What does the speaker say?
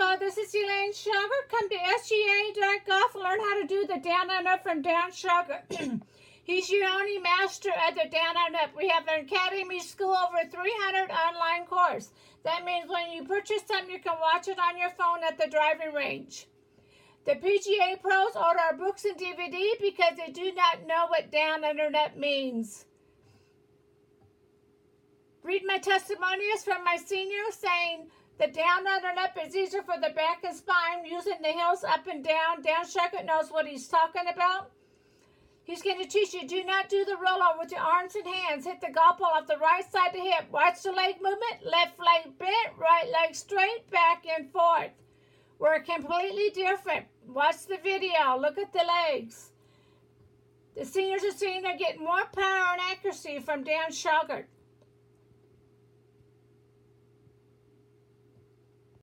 Hello, this is Elaine Shauger. Come to sga.golf and learn how to do the down and up from Dan Shauger. He's your only master at the down and up. We have an academy school, over 300 online course. That means when you purchase something, you can watch it on your phone at the driving range. The PGA pros order our books and DVD because they do not know what down and up means. Read my testimonials from my seniors saying the down and up is easier for the back and spine, using the heels up and down. Dan Shauger knows what he's talking about. He's going to teach you, do not do the rollover with your arms and hands. Hit the golf ball off the right side of the hip. Watch the leg movement. Left leg bent, right leg straight, back and forth. We're completely different. Watch the video. Look at the legs. The seniors are saying they're getting more power and accuracy from Dan Shauger.